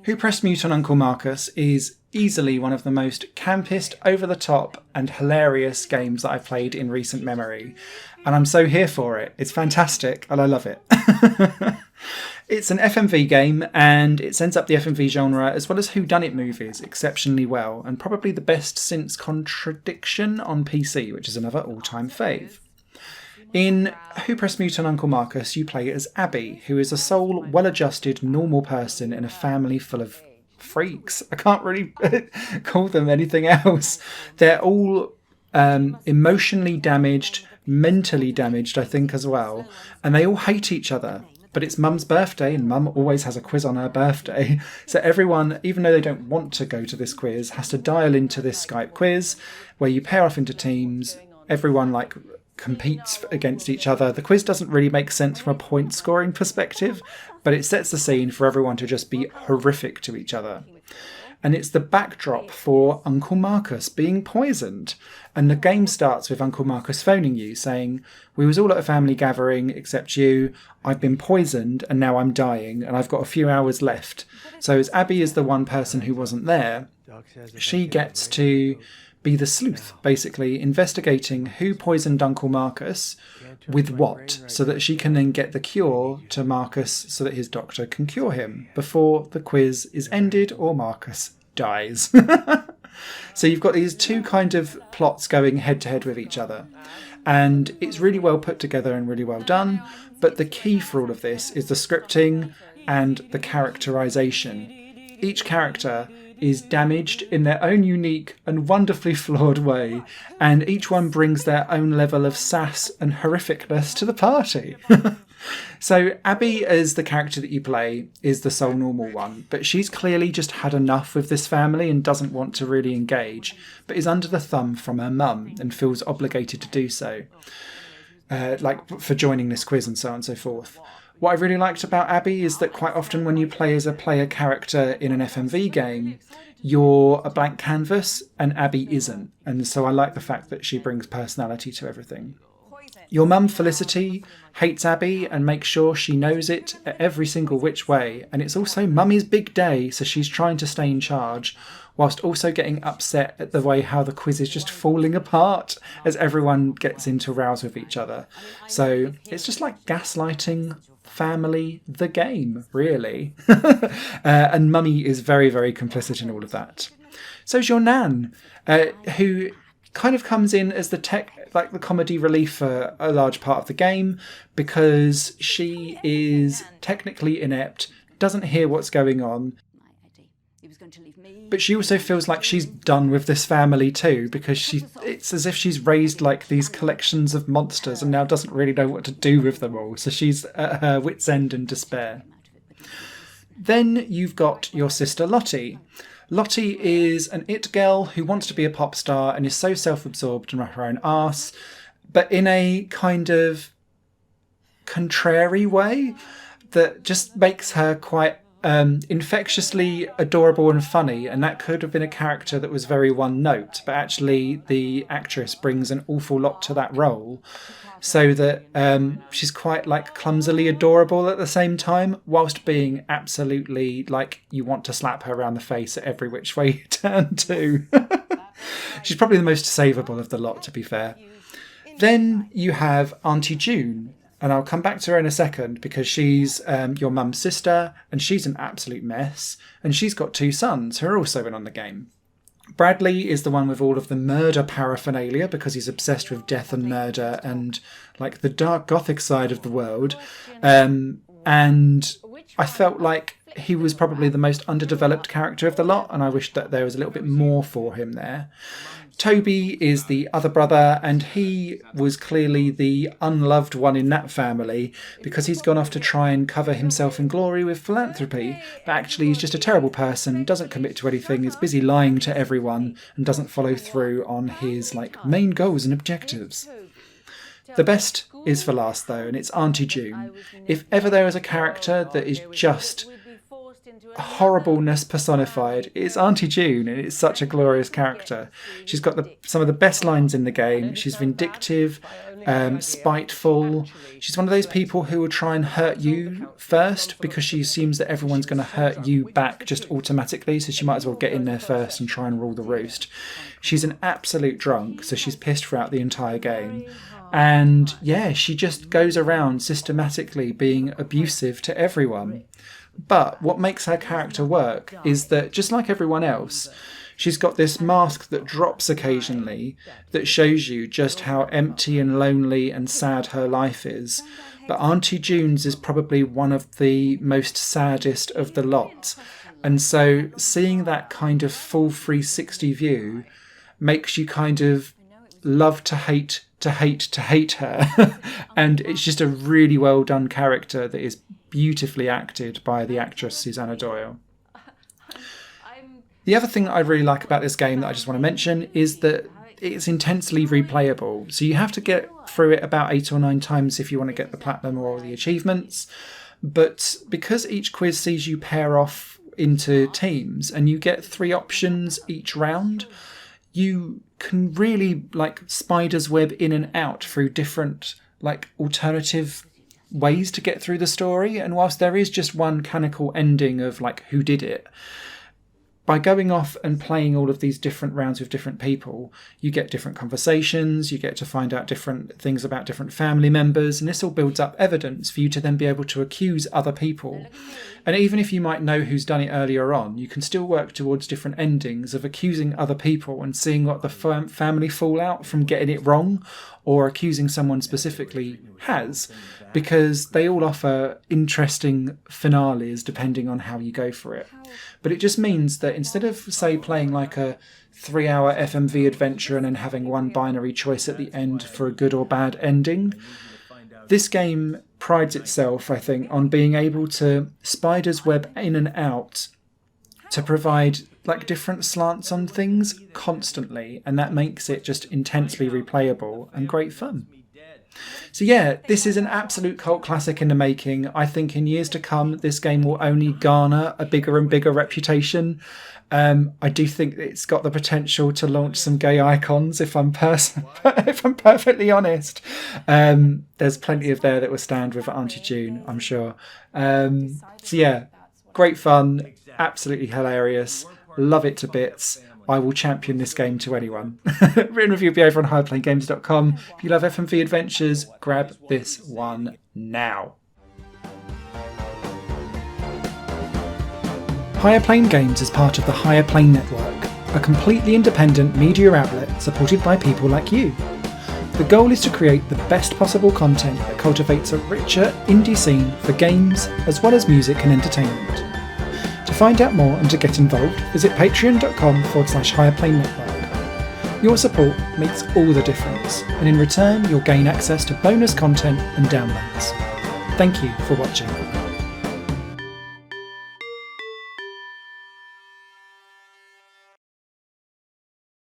Who Pressed Mute on Uncle Marcus is easily one of the most campest, over-the-top and hilarious games that I've played in recent memory. And I'm so here for it. It's fantastic and I love it. It's an FMV game and it sends up the FMV genre as well as Whodunit movies exceptionally well, and probably the best since Contradiction on PC, which is another all-time fave. In Who Pressed Mute on Uncle Marcus, you play as Abby, who is a sole, well-adjusted, normal person in a family full of freaks. I can't really call them anything else. They're all emotionally damaged, mentally damaged, I think, as well, and they all hate each other. But it's Mum's birthday, and Mum always has a quiz on her birthday. So everyone, even though they don't want to go to this quiz, has to dial into this Skype quiz where you pair off into teams. Everyone competes against each other. The quiz doesn't really make sense from a point scoring perspective, but it sets the scene for everyone to just be horrific to each other. And it's the backdrop for Uncle Marcus being poisoned. And the game starts with Uncle Marcus phoning you saying, "We was all at a family gathering except you. I've been poisoned and now I'm dying and I've got a few hours left." So as Abby is the one person who wasn't there, she gets to be the sleuth, basically investigating who poisoned Uncle Marcus with what, so that she can then get the cure to Marcus so that his doctor can cure him before the quiz is ended or Marcus dies. So you've got these two kind of plots going head to head with each other. And it's really well put together and really well done. But the key for all of this is the scripting and the characterization. Each character is damaged in their own unique and wonderfully flawed way, and each one brings their own level of sass and horrificness to the party. So Abby, as the character that you play, is the sole normal one, but she's clearly just had enough with this family and doesn't want to really engage, but is under the thumb from her mum and feels obligated to do so, for joining this quiz and so on and so forth. What I really liked about Abby is that quite often when you play as a player character in an FMV game, you're a blank canvas and Abby isn't. And so I like the fact that she brings personality to everything. Your mum, Felicity, hates Abby and makes sure she knows it at every single which way. And it's also Mummy's big day, so she's trying to stay in charge, whilst also getting upset at the way how the quiz is just falling apart as everyone gets into rows with each other. So it's just like gaslighting family, the game, really. And Mummy is very, very complicit in all of that. So's your Nan, who kind of comes in as the comedy relief for a large part of the game, because she is technically inept, doesn't hear what's going on, but she also feels like she's done with this family too, because it's as if she's raised these collections of monsters and now doesn't really know what to do with them all. So she's at her wit's end and despair. Then you've got your sister Lottie. Lottie is an it girl who wants to be a pop star and is so self-absorbed and up her own arse, but in a kind of contrary way that just makes her quite infectiously adorable and funny, and that could have been a character that was very one note, but actually the actress brings an awful lot to that role, so that she's quite clumsily adorable at the same time, whilst being absolutely you want to slap her around the face at every which way you turn to. She's probably the most savable of the lot, to be fair. Then you have Auntie June, and I'll come back to her in a second, because she's your mum's sister, and she's an absolute mess. And she's got two sons who are also in on the game. Bradley is the one with all of the murder paraphernalia, because he's obsessed with death and murder and the dark gothic side of the world. And I felt like he was probably the most underdeveloped character of the lot, and I wish that there was a little bit more for him there. Toby is the other brother, and he was clearly the unloved one in that family, because he's gone off to try and cover himself in glory with philanthropy, but actually he's just a terrible person, doesn't commit to anything, is busy lying to everyone, and doesn't follow through on his main goals and objectives. The best is for last though, and it's Auntie June. If ever there is a character that is just horribleness personified. It's Auntie June, and it's such a glorious character. She's got some of the best lines in the game. She's vindictive, spiteful. She's one of those people who will try and hurt you first because she assumes that everyone's going to hurt you back just automatically, so she might as well get in there first and try and rule the roost. She's an absolute drunk, so she's pissed throughout the entire game. And yeah, she just goes around systematically being abusive to everyone. But what makes her character work is that, just like everyone else, she's got this mask that drops occasionally that shows you just how empty and lonely and sad her life is. But Auntie June's is probably one of the most saddest of the lot. And so seeing that kind of full 360 view makes you kind of love to hate her. And it's just a really well done character that is beautifully acted by the actress Susanna Doyle. The other thing that I really like about this game that I just want to mention is that it's intensely replayable. So you have to get through it about 8 or 9 times if you want to get the platinum or all the achievements. But because each quiz sees you pair off into teams and you get 3 options each round, you can really like spider's web in and out through different like alternative ways to get through the story. And whilst there is just one canonical ending of like who did it, by going off and playing all of these different rounds with different people, you get different conversations, you get to find out different things about different family members, and this all builds up evidence for you to then be able to accuse other people. And even if you might know who's done it earlier on, you can still work towards different endings of accusing other people and seeing what the family fallout from getting it wrong or accusing someone specifically has, because they all offer interesting finales depending on how you go for it. But it just means that instead of, say, playing like a 3-hour FMV adventure and then having one binary choice at the end for a good or bad ending, this game prides itself, I think, on being able to spider's web in and out to provide like different slants on things constantly, and that makes it just intensely replayable and great fun. So yeah, this is an absolute cult classic in the making. I think in years to come, this game will only garner a bigger and bigger reputation. I do think it's got the potential to launch some gay icons, if I'm perfectly honest. There's plenty of there that will stand with Auntie June, I'm sure. So yeah, great fun, absolutely hilarious, love it to bits. I will champion this game to anyone. Written review will be over on highplayinggames.com. If you love FMV adventures, grab this one now. Higher Plane Games is part of the Higher Plane Network, a completely independent media outlet supported by people like you. The goal is to create the best possible content that cultivates a richer indie scene for games as well as music and entertainment. To find out more and to get involved, visit patreon.com/higherplane network. Your support makes all the difference, and in return you'll gain access to bonus content and downloads. Thank you for watching.